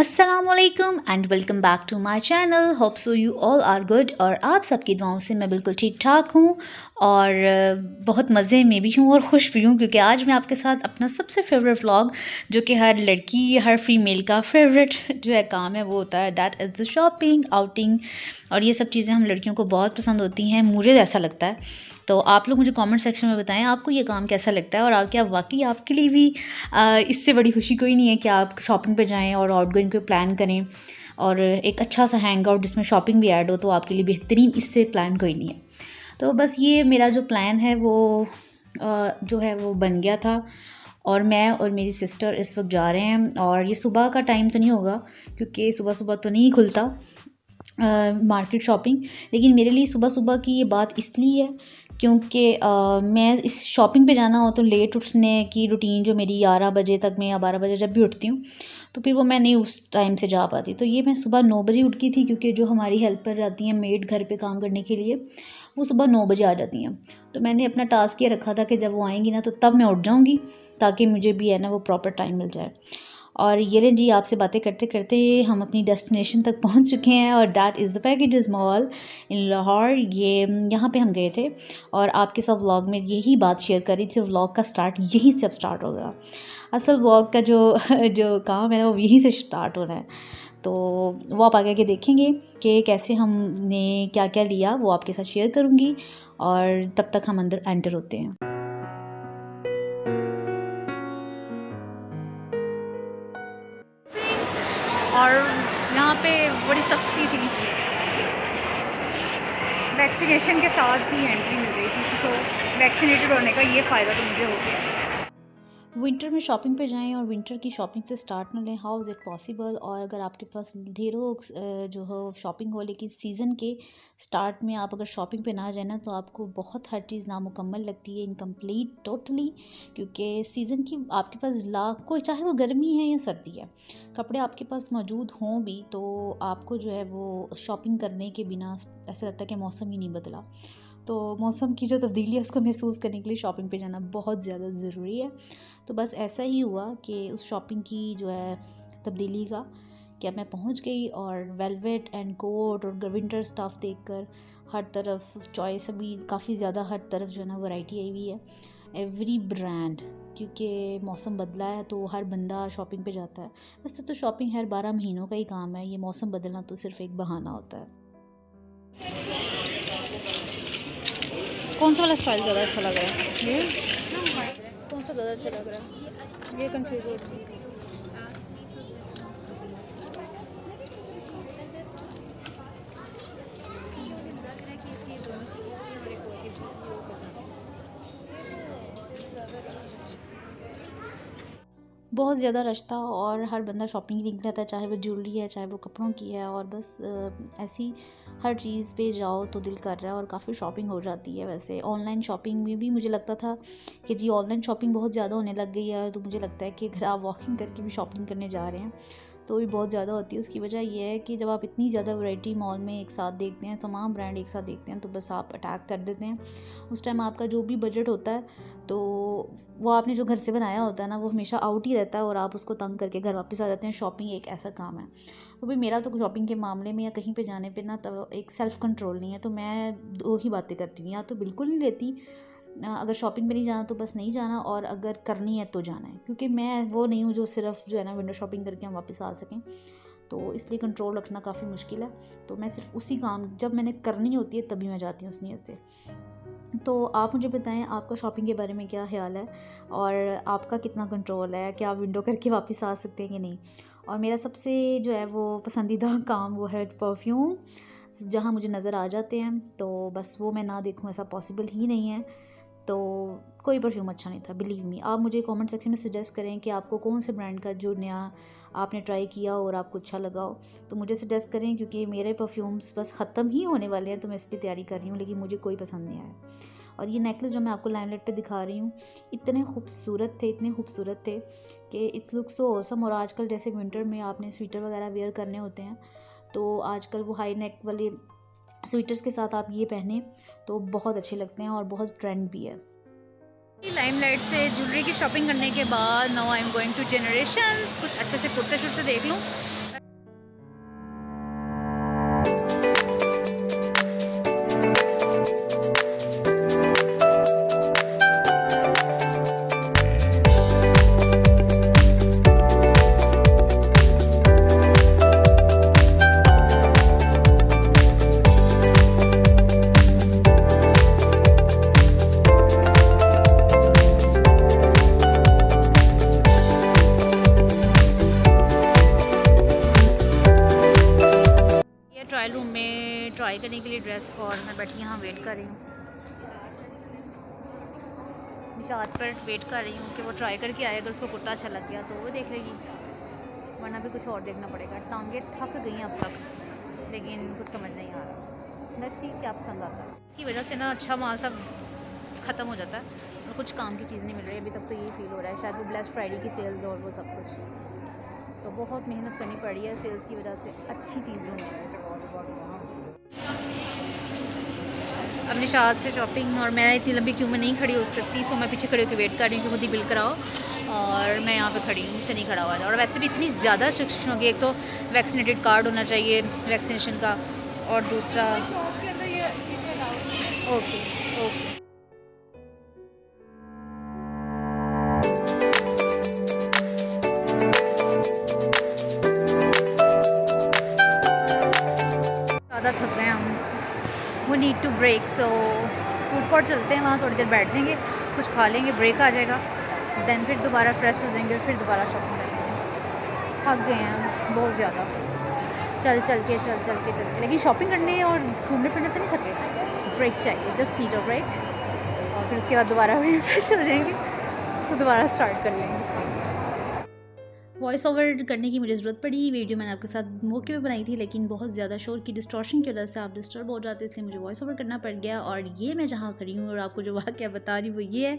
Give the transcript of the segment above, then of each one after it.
अस्सलामुअलैकुम and welcome back to my channel. Hope so you all are good. और आप सबकी दुआओं से मैं बिल्कुल ठीक ठाक हूँ और बहुत मज़े में भी हूँ और खुश भी हूँ, क्योंकि आज मैं आपके साथ अपना सबसे फेवरेट व्लॉग, जो कि हर लड़की हर फीमेल का फेवरेट जो है काम है, वो होता है that is the shopping outing. और ये सब चीज़ें हम लड़कियों को बहुत पसंद होती हैं, मुझे ऐसा लगता है। तो आप लोग मुझे कमेंट सेक्शन में बताएं आपको ये काम कैसा लगता है, और क्या वाकई आपके लिए भी इससे बड़ी खुशी कोई नहीं है कि आप शॉपिंग पे जाएं और आउटगोइंग को प्लान करें, और एक अच्छा सा हैंग आउट जिसमें शॉपिंग भी ऐड हो, तो आपके लिए बेहतरीन इससे प्लान कोई नहीं है। तो बस ये मेरा जो प्लान है वो जो है वो बन गया था, और मैं और मेरी सिस्टर इस वक्त जा रहे हैं। और ये सुबह का टाइम तो नहीं होगा, क्योंकि सुबह सुबह तो नहीं खुलता मार्केट शॉपिंग, लेकिन मेरे लिए सुबह सुबह की ये बात इसलिए है क्योंकि मैं इस शॉपिंग पे जाना हो तो लेट उठने की रूटीन जो मेरी 11 बजे तक में या 12 बजे जब भी उठती हूँ, तो फिर वो मैं नहीं उस टाइम से जा पाती। तो ये मैं सुबह 9 बजे उठ गई थी, क्योंकि जो हमारी हेल्पर रहती हैं मेड घर पे काम करने के लिए, वो सुबह 9 बजे आ जाती हैं। तो मैंने अपना टास्क ये रखा था कि जब वो आएंगी ना तो तब मैं उठ जाऊँगी, ताकि मुझे भी है ना वो प्रॉपर टाइम मिल जाए। और ये लें जी, आपसे बातें करते करते हम अपनी डेस्टिनेशन तक पहुंच चुके हैं, और that is the packages mall इन लाहौर। ये यहाँ पे हम गए थे, और आपके साथ व्लॉग में यही बात शेयर कर रही थी। व्लॉग का स्टार्ट यहीं से अब स्टार्ट हो गया। असल व्लॉग का जो जो काम है ना वो यहीं से स्टार्ट होना है। तो वो आप आगे के देखेंगे कि कैसे हमने क्या क्या लिया, वो आपके साथ शेयर करूँगी। और तब तक हम अंदर एंटर होते हैं। और यहाँ पे बड़ी सख्ती थी, वैक्सीनेशन के साथ ही एंट्री मिल रही थी। सो वैक्सीनेटेड होने का ये फ़ायदा तो मुझे हो गया। विंटर में शॉपिंग पे जाएं और विंटर की शॉपिंग से स्टार्ट न लें, हाउ इज़ इट पॉसिबल। और अगर आपके पास ढेरों जो हो शॉपिंग हो, लेकिन सीज़न के स्टार्ट में आप अगर शॉपिंग पे ना जाए ना, तो आपको बहुत हर चीज़ नामुकम्मल लगती है, इनकम्प्लीट टोटली। क्योंकि सीज़न की आपके पास लाखों, चाहे वो गर्मी है या सर्दी है, कपड़े आपके पास मौजूद हों भी, तो आपको जो है वो शॉपिंग करने के बिना ऐसा लगता है कि मौसम ही नहीं बदला। तो मौसम की जो तब्दीली है उसको महसूस करने के लिए शॉपिंग पे जाना बहुत ज़्यादा ज़रूरी है। तो बस ऐसा ही हुआ कि उस शॉपिंग की जो है तब्दीली का कि अब मैं पहुंच गई, और वेलवेट एंड कोट और विंटर स्टफ़ देखकर हर तरफ चॉइस अभी काफ़ी ज़्यादा, हर तरफ जो है ना वैरायटी आई हुई है, एवरी ब्रांड। क्योंकि मौसम बदला है तो हर बंदा शॉपिंग पे जाता है। वैसे तो शॉपिंग हर 12 महीनों का ही काम है, ये मौसम बदलना तो सिर्फ एक बहाना होता है। कौन सा वाला स्टाइल ज़्यादा अच्छा लग रहा है? ये कौन सा ज़्यादा अच्छा लग रहा है? ये कंफ्यूज होती है। बहुत ज़्यादा रश था, और हर बंदा शॉपिंग के लिए निकला था, चाहे वो ज्वेलरी है चाहे वो कपड़ों की है। और बस ऐसी हर चीज़ पे जाओ तो दिल कर रहा है, और काफ़ी शॉपिंग हो जाती है। वैसे ऑनलाइन शॉपिंग में भी मुझे लगता था कि जी ऑनलाइन शॉपिंग बहुत ज़्यादा होने लग गई है, तो मुझे लगता है कि अगर आप वॉकिंग करके भी शॉपिंग करने जा रहे हैं तो भी बहुत ज़्यादा होती है। उसकी वजह यह है कि जब आप इतनी ज़्यादा वैरायटी मॉल में एक साथ देखते हैं, तमाम ब्रांड एक साथ देखते हैं, तो बस आप अटैक कर देते हैं। उस टाइम आपका जो भी बजट होता है, तो वो आपने जो घर से बनाया होता है ना, वो हमेशा आउट ही रहता है, और आप उसको तंग करके घर वापस आ जाते हैं। शॉपिंग एक ऐसा काम है। तो भाई मेरा तो शॉपिंग के मामले में या कहीं पे जाने पे ना, तो एक सेल्फ़ कंट्रोल नहीं है। तो मैं दो ही बातें करती हूँ, या तो बिल्कुल नहीं लेती, अगर शॉपिंग पे नहीं जाना तो बस नहीं जाना, और अगर करनी है तो जाना है। क्योंकि मैं वो नहीं हूँ जो सिर्फ जो है ना विंडो शॉपिंग करके हम वापस आ सकें, तो इसलिए कंट्रोल रखना काफ़ी मुश्किल है। तो मैं सिर्फ उसी काम जब मैंने करनी होती है तभी मैं जाती हूँ उस नीयत से। तो आप मुझे बताएं आपका शॉपिंग के बारे में क्या ख्याल है, और आपका कितना कंट्रोल है, क्या आप विंडो करके वापस आ सकते हैं कि नहीं। और मेरा सबसे जो है वो पसंदीदा काम वो है परफ्यूम, जहाँ मुझे नज़र आ जाते हैं तो बस वो मैं ना देखूँ ऐसा पॉसिबल ही नहीं है। तो कोई परफ्यूम अच्छा नहीं था, बिलीव मी। आप मुझे कमेंट सेक्शन में सजेस्ट करें कि आपको कौन से ब्रांड का जो नया आपने ट्राई किया और आपको अच्छा लगा हो, तो मुझे सजेस्ट करें, क्योंकि मेरे परफ्यूम्स बस ख़त्म ही होने वाले हैं, तो मैं इसकी तैयारी कर रही हूँ, लेकिन मुझे कोई पसंद नहीं आया। और ये नेकलेस जो मैं आपको लाइमलाइट पे दिखा रही हूँ, इतने खूबसूरत थे, इतने खूबसूरत थे कि इट्स लुक सो ऑसम। और आजकल जैसे विंटर में आपने स्वेटर वगैरह वेयर करने होते हैं, तो आजकल वो हाई नेक वाले स्वेटर्स के साथ आप ये पहने तो बहुत अच्छे लगते हैं, और बहुत ट्रेंड भी है। लाइमलाइट से ज्वेलरी की शॉपिंग करने के बाद now I am going to generations. कुछ अच्छे से कुर्ते शुर्ते देख लूँ। लेने के लिए ड्रेस, और मैं बैठी यहाँ वेट कर रही हूँ, निशात पर वेट कर रही हूँ कि वो ट्राई करके आए। अगर उसको कुर्ता अच्छा लग गया तो वो देख लेगी, वरना भी कुछ और देखना पड़ेगा। टांगे थक गई हैं अब तक, लेकिन कुछ समझ नहीं आ रहा। लेट्स सी क्या पसंद आता है। इसकी वजह से ना अच्छा माल सब ख़त्म हो जाता है और कुछ काम की चीज़ नहीं मिल रही अभी तक। तो यही फील हो रहा है शायद वो ब्लैक फ्राइडे की सेल्स और वो सब कुछ, तो बहुत मेहनत करनी पड़ी है सेल्स की वजह से अच्छी चीज़ ढूंढने। अब निशात से शॉपिंग, और मैं इतनी लंबी क्यू में नहीं खड़ी हो सकती, सो मैं पीछे खड़ी होकर वेट कर रही हूँ कि खुद ही बिल कराओ, और मैं यहाँ पे खड़ी हूँ, इससे नहीं खड़ा हुआ था। और वैसे भी इतनी ज़्यादा रिस्ट्रिक्शन होगी, एक तो वैक्सीनेटेड कार्ड होना चाहिए वैक्सीनेशन का, और दूसरा ओके ओके। ज़्यादा थक गए हम, वो need to break, so food court चलते हैं, वहाँ थोड़ी देर बैठ जाएंगे, कुछ खा लेंगे, ब्रेक आ जाएगा, देन फिर दोबारा फ्रेश हो जाएंगे, फिर दोबारा शॉपिंग करेंगे। थक गए हैं बहुत ज़्यादा, चल के, लेकिन शॉपिंग करने और घूमने फिरने से नहीं थके। ब्रेक चाहिए, जस्ट नीड अ ब्रेक, और फिर उसके बाद दोबारा रिफ्रेश हो जाएंगे, तो दोबारा स्टार्ट कर लेंगे। वॉइस ओवर करने की मुझे ज़रूरत पड़ी, वीडियो मैंने आपके साथ मौके पे बनाई थी, लेकिन बहुत ज़्यादा शोर की डिस्टॉर्शन की वजह से आप डिस्टर्ब हो जाते, इसलिए मुझे वॉइस ओवर करना पड़ गया। और ये मैं जहाँ खड़ी हूँ और आपको जो वाक़या बता रही हूँ वो ये है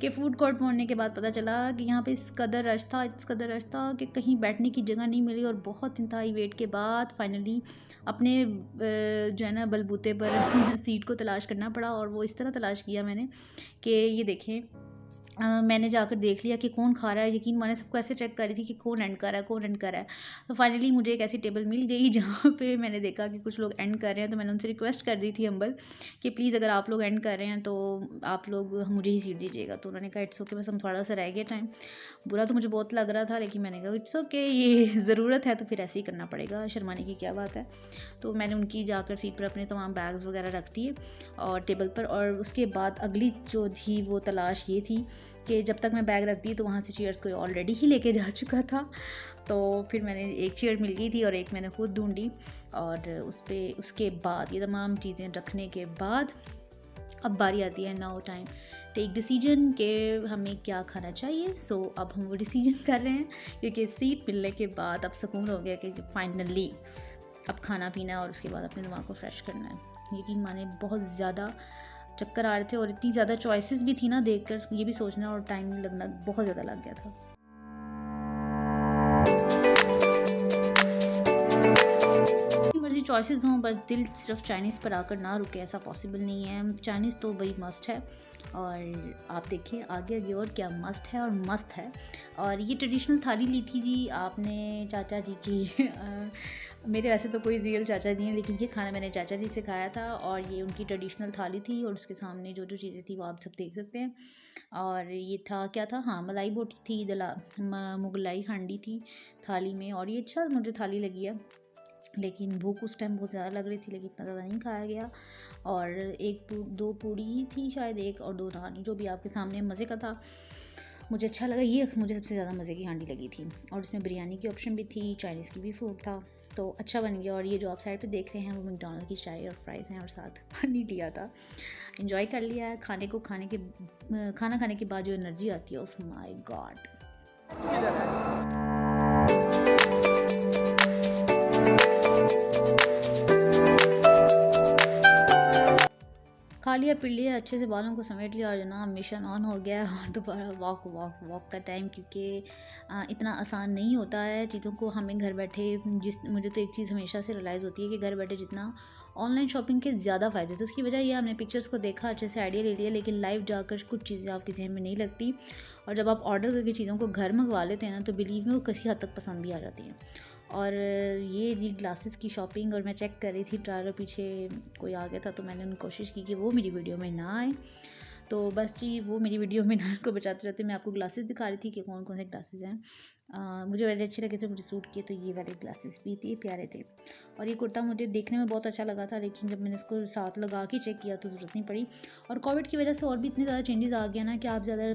कि फ़ूड कोर्ट पहुँचने के बाद पता चला कि यहाँ पे इस कदर रश था कि कहीं बैठने की जगह नहीं मिली, और बहुत इंतहाई वेट के बाद फाइनली अपने जो है ना बलबूते पर सीट को तलाश करना पड़ा। और वो इस तरह तलाश किया मैंने कि ये देखें, मैंने जाकर देख लिया कि कौन खा रहा है। यकीन माने सबको ऐसे चेक कर रही थी कि कौन एंड कर रहा है। तो फाइनली मुझे एक ऐसी टेबल मिल गई जहाँ पे मैंने देखा कि कुछ लोग एंड कर रहे हैं, तो मैंने उनसे रिक्वेस्ट कर दी थी हम्बल कि प्लीज़ अगर आप लोग एंड कर रहे हैं तो आप लोग मुझे ही सीट दीजिएगा। तो उन्होंने कहा इट्स ओके, बस हम थोड़ा सा रह गया टाइम। बुरा तो मुझे बहुत लग रहा था, लेकिन मैंने कहा इट्स ओके, ये ज़रूरत है तो फिर ऐसे ही करना पड़ेगा, शर्माने की क्या बात है। तो मैंने उनकी जाकर सीट पर अपने तमाम बैग्स वगैरह रख दिए और टेबल पर। और उसके बाद अगली जो थी वो तलाश ये थी कि जब तक मैं बैग रख दी तो वहाँ से चेयर्स कोई ऑलरेडी ही लेके जा चुका था। तो फिर मैंने एक चेयर मिल गई थी और एक मैंने खुद ढूंढी, और उसके बाद ये तमाम चीज़ें रखने के बाद अब बारी आती है नाउ टाइम टेक डिसीजन कि हमें क्या खाना चाहिए। सो अब हम वो डिसीजन कर रहे हैं, क्योंकि सीट मिलने के बाद अब सुकून हो गया कि फाइनली अब खाना पीना है और उसके बाद अपने दिमाग को फ्रेश करना है। यकीन माने बहुत ज़्यादा चक्कर आ रहे थे और इतनी ज़्यादा चॉइसेस भी थी ना, देखकर ये भी सोचना और टाइम लगना बहुत ज़्यादा लग गया था। मर्जी चॉइसेस हों, बस दिल सिर्फ चाइनीज़ पर आकर ना रुके, ऐसा पॉसिबल नहीं है। चाइनीज़ तो भाई मस्ट है, और आप देखिए आगे और क्या मस्ट है और मस्त है। और ये ट्रेडिशनल थाली ली थी जी आपने चाचा जी की मेरे वैसे तो कोई रियल चाचा जी हैं, लेकिन ये खाना मैंने चाचा जी से खाया था, और ये उनकी ट्रेडिशनल थाली थी, और उसके सामने जो जो चीज़ें थी वो आप सब देख सकते हैं। और ये था क्या था, हाँ मलाई बोटी थी, मुगलाई हांडी थी थाली में, और ये अच्छा मुझे थाली लगी है। लेकिन भूख उस टाइम बहुत ज़्यादा लग रही थी, लेकिन इतना ज़्यादा नहीं खाया गया। और दो पूड़ी थी शायद, एक और 2 नान, जो भी आपके सामने मज़े का था, मुझे अच्छा लगा। ये मुझे सबसे ज़्यादा मज़े की हांडी लगी थी, और उसमें बिरयानी की ऑप्शन भी थी, चाइनीज़ की भी फूड था, तो अच्छा बन गया। और ये जो आप साइड पे देख रहे हैं वो मैकडॉनल्ड की चाय और फ्राइज़ हैं, और साथ पानी लिया था, एंजॉय कर लिया है। खाना खाने के बाद जो एनर्जी आती है, ओह माय गॉड। खा लिया पी लिया, अच्छे से बालों को समेट लिया, और जनाब मिशन ऑन हो गया और दोबारा वॉक का टाइम, क्योंकि इतना आसान नहीं होता है चीज़ों को हमें घर बैठे। मुझे तो एक चीज़ हमेशा से रियलाइज़ होती है कि घर बैठे जितना ऑनलाइन शॉपिंग के ज़्यादा फ़ायदे, तो उसकी वजह ये हमने पिक्चर्स को देखा, अच्छे से आइडिया ले लिया, लेकिन लाइव जाकर कुछ चीज़ें आपके जहन में नहीं लगती। और जब आप ऑर्डर करके चीज़ों को घर मंगवा लेते हैं ना, तो बिलीव में वो किसी हद तक पसंद भी आ जाती हैं। और ये जी ग्लासेस की शॉपिंग, और मैं चेक कर रही थी ट्रायल, पीछे कोई आ गया था, तो मैंने कोशिश की कि वो मेरी वीडियो में ना आए। तो बस जी वो मेरी वीडियो में ना को बचाते रहते मैं आपको ग्लासेस दिखा रही थी कि कौन कौन से ग्लासेस हैं। मुझे बड़े अच्छे लगे थे, मुझे सूट किए, तो ये वाले ग्लासेस भी थे, प्यारे थे। और ये कुर्ता मुझे देखने में बहुत अच्छा लगा था, लेकिन जब मैंने इसको साथ लगा के चेक किया तो ज़रूरत नहीं पड़ी। और कोविड की वजह से और भी इतने ज़्यादा चेंजेस आ गया ना कि आप ज़्यादा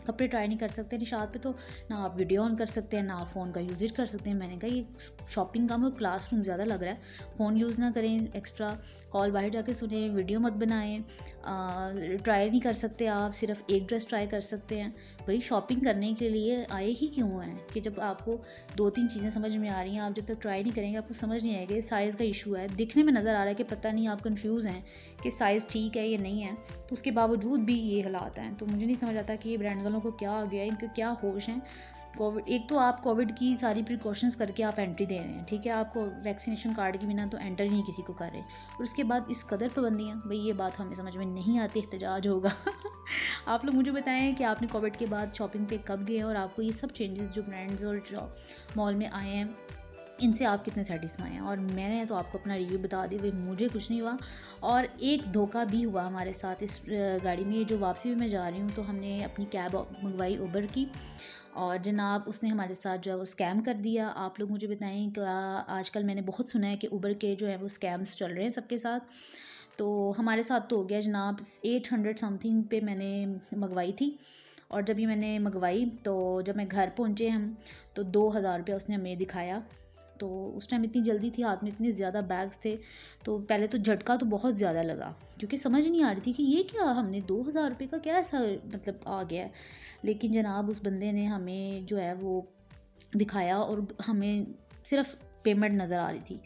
कपड़े ट्राई नहीं कर सकते निशात पे, तो ना आप वीडियो ऑन कर सकते हैं, ना आप फ़ोन का यूजेज कर सकते हैं। मैंने कहा ये शॉपिंग का में क्लासरूम ज़्यादा लग रहा है, फ़ोन यूज़ ना करें, एक्स्ट्रा कॉल बाहर जाके सुने, वीडियो मत बनाएं, ट्राई नहीं कर सकते आप, सिर्फ एक ड्रेस ट्राई कर सकते हैं। भाई शॉपिंग करने के लिए आए ही क्यों हैं कि जब आपको 2-3 चीज़ें समझ में आ रही हैं, आप जब तक ट्राई नहीं करेंगे आपको समझ नहीं आएगा। साइज़ का इशू है, दिखने में नज़र आ रहा है कि पता नहीं, आप कंफ्यूज हैं कि साइज़ ठीक है या नहीं है, तो उसके बावजूद भी ये हालात हैं। तो मुझे नहीं समझ आता कि ये ब्रांड्स वालों को क्या आ गया है, इनके क्या होश हैं। कोविड, एक तो आप कोविड की सारी प्रिकॉशंस करके आप एंट्री दे रहे हैं, ठीक है, आपको वैक्सीनेशन कार्ड के बिना तो एंटर ही नहीं किसी को कर रहे, और उसके बाद इस कदर पाबंदियाँ, भाई ये बात हमें समझ में नहीं आती, एहतजाज होगा। आप लोग मुझे बताएं कि आपने कोविड के बाद शॉपिंग पे कब गए और आपको ये सब चेंजेस जो ब्रांड्स और जो मॉल में आए हैं इनसे आप कितने सेटिस्फाई हैं। और मैंने तो आपको अपना रिव्यू बता दिया, भाई मुझे कुछ नहीं हुआ। और एक धोखा भी हुआ हमारे साथ इस गाड़ी में, जो वापसी में मैं जा रही हूँ तो हमने अपनी कैब मंगवाई उबर की, और जनाब उसने हमारे साथ जो है वो स्कैम कर दिया। आप लोग मुझे बताएं कि आजकल मैंने बहुत सुना है कि उबर के जो है वो स्कैम्स चल रहे हैं सबके साथ, तो हमारे साथ तो हो गया जनाब। 800 समथिंग पे मैंने मंगवाई थी, और जब ये मैंने मंगवाई तो जब मैं घर पहुँचे हम तो 2000 रुपया उसने हमें दिखाया। तो उस टाइम इतनी जल्दी थी, हाथ में इतने ज़्यादा बैग्स थे, तो पहले तो झटका तो बहुत ज़्यादा लगा, क्योंकि समझ नहीं आ रही थी कि ये क्या, हमने 2000 रुपये का क्या ऐसा मतलब आ गया है। लेकिन जनाब उस बंदे ने हमें जो है वो दिखाया और हमें सिर्फ पेमेंट नज़र आ रही थी।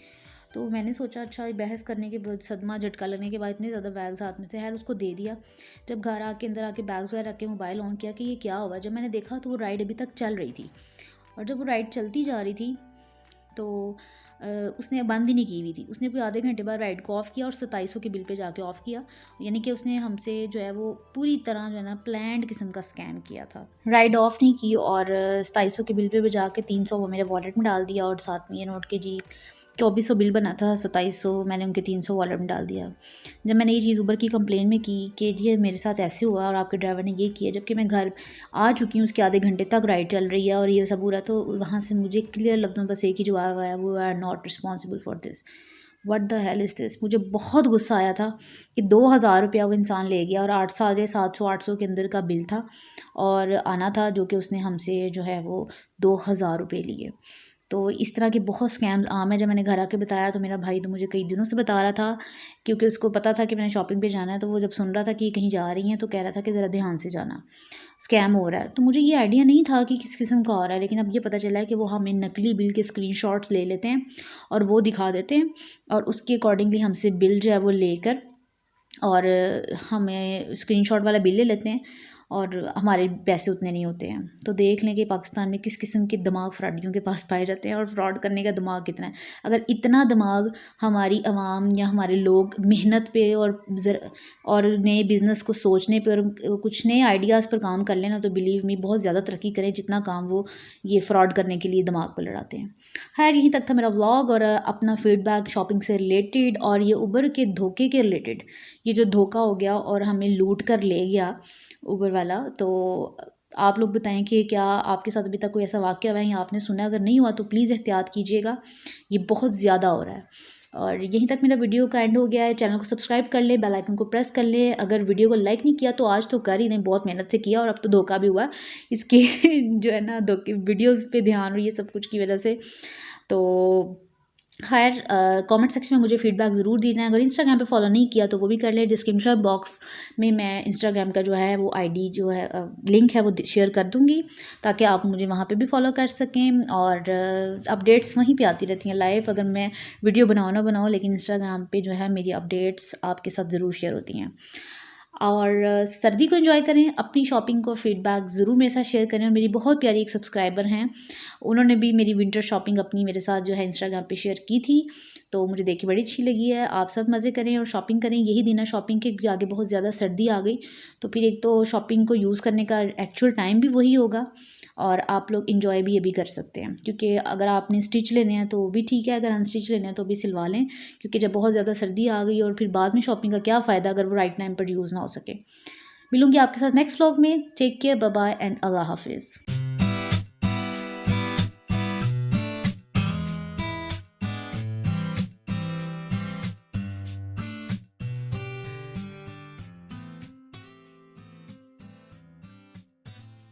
तो मैंने सोचा अच्छा बहस करने के बाद, सदमा झटका लगने के बाद, इतने ज़्यादा बैग्स हाथ में थे, खैर उसको दे दिया। जब घर आके अंदर आके बैग्स वगैरह रख के मोबाइल ऑन किया कि ये क्या हुआ, जब मैंने देखा तो वो राइड अभी तक चल रही थी, और जब वो राइड चलती जा रही थी तो उसने बंद ही नहीं की हुई थी। उसने कोई आधे घंटे बाद राइड को ऑफ़ किया और 2700 के बिल पे जाके ऑफ़ किया, यानी कि उसने हमसे जो है वो पूरी तरह जो है ना प्लान्ड किस्म का स्कैम किया था। राइड ऑफ़ नहीं की और 2700 के बिल पे बजा के 300 वो मेरे वॉलेट में डाल दिया, और साथ में ये नोट के जी 2400 बिल बना था, 2700 मैंने उनके 300 वॉलेट में डाल दिया। जब मैंने ये चीज़ उबर की कंप्लेन में की कि जी मेरे साथ ऐसे हुआ और आपके ड्राइवर ने ये किया, जबकि मैं घर आ चुकी हूँ, उसके आधे घंटे तक राइड चल रही है और ये सब हो रहा है, तो वहाँ से मुझे क्लियर लफ्ज़ों बस एक ही जवाब आया, वो are not responsible for this, what the hell is this. मुझे बहुत गुस्सा आया था कि 2000 रुपया वो इंसान ले गया, और 750-800 के अंदर का बिल था और आना था, जो कि उसने हमसे जो है वो 2000 रुपये लिए। तो इस तरह के बहुत स्कैम्स आम है। जब मैंने घर आके बताया तो मेरा भाई तो मुझे कई दिनों से बता रहा था, क्योंकि उसको पता था कि मैंने शॉपिंग पे जाना है, तो वो जब सुन रहा था कि कहीं जा रही हैं तो कह रहा था कि ज़रा ध्यान से जाना, स्कैम हो रहा है। तो मुझे ये आइडिया नहीं था कि किस किस्म का हो रहा है, लेकिन अब ये पता चला है कि वो हमें नकली बिल के स्क्रीनशॉट्स ले लेते हैं और वो दिखा देते हैं, और उसके अकॉर्डिंगली हमसे बिल जो है वो लेकर और हमें स्क्रीनशॉट वाला बिल ले लेते हैं, और हमारे पैसे उतने नहीं होते हैं। तो देख लें कि पाकिस्तान में किस किस्म के दिमाग फ्रॉडियों के पास पाए जाते हैं, और फ्रॉड करने का दिमाग कितना है। अगर इतना दिमाग हमारी आवाम या हमारे लोग मेहनत पे और नए बिज़नेस को सोचने पे और कुछ नए आइडियाज़ पर काम कर लेना, तो बिलीव मी बहुत ज़्यादा तरक्की करें जितना काम वो ये फ्रॉड करने के लिए दिमाग पर लड़ाते हैं। खैर यहीं तक था मेरा व्लॉग और अपना फीडबैक शॉपिंग से रिलेटेड और ये उबर के धोखे के रिलेटेड। ये जो धोखा हो गया और हमें लूट कर ले गया उबर वाला, तो आप लोग बताएं कि क्या आपके साथ अभी तक कोई ऐसा वाक़या हुआ है या आपने सुना, अगर नहीं हुआ तो प्लीज़ एहतियात कीजिएगा, ये बहुत ज़्यादा हो रहा है। और यहीं तक मेरा वीडियो का एंड हो गया है। चैनल को सब्सक्राइब कर लें, बेल आइकन को प्रेस कर लें। अगर वीडियो को लाइक नहीं किया तो आज तो कर ही दें, बहुत मेहनत से किया और अब तो धोखा भी हुआ इसके जो है ना धोखे वीडियोज़ पे ध्यान और ये सब कुछ की वजह से। तो खैर कमेंट सेक्शन में मुझे फीडबैक ज़रूर देना है। अगर इंस्टाग्राम पे फॉलो नहीं किया तो वो भी कर ले, डिस्क्रिप्शन बॉक्स में मैं इंस्टाग्राम का जो है वो आईडी जो है लिंक है वो शेयर कर दूँगी, ताकि आप मुझे वहाँ पे भी फॉलो कर सकें। और अपडेट्स वहीं पे आती रहती हैं लाइव, अगर मैं वीडियो बनाओ ना बनाओ, लेकिन इंस्टाग्राम पे जो है मेरी अपडेट्स आपके साथ ज़रूर शेयर होती हैं। और सर्दी को एंजॉय करें, अपनी शॉपिंग को फीडबैक ज़रूर मेरे साथ शेयर करें। और मेरी बहुत प्यारी एक सब्सक्राइबर हैं, उन्होंने भी मेरी विंटर शॉपिंग अपनी मेरे साथ जो है इंस्टाग्राम पे शेयर की थी, तो मुझे देख के बड़ी अच्छी लगी है। आप सब मज़े करें और शॉपिंग करें, यही दिन है शॉपिंग के, क्योंकि आगे बहुत ज़्यादा सर्दी आ गई, तो फिर एक तो शॉपिंग को यूज़ करने का एक्चुअल टाइम भी वही होगा, और आप लोग इंजॉय भी ये भी कर सकते हैं। क्योंकि अगर आपने स्टिच लेने हैं तो वो भी ठीक है, अगर अनस्टिच लेने हैं तो भी सिलवा लें, क्योंकि जब बहुत ज़्यादा सर्दी आ गई और फिर बाद में शॉपिंग का क्या फ़ायदा अगर वो राइट टाइम पर यूज़ ना हो सके। मिलूंगी आपके साथ नेक्स्ट व्लॉग में। Take care, bye bye and अल्लाह हाफिज़।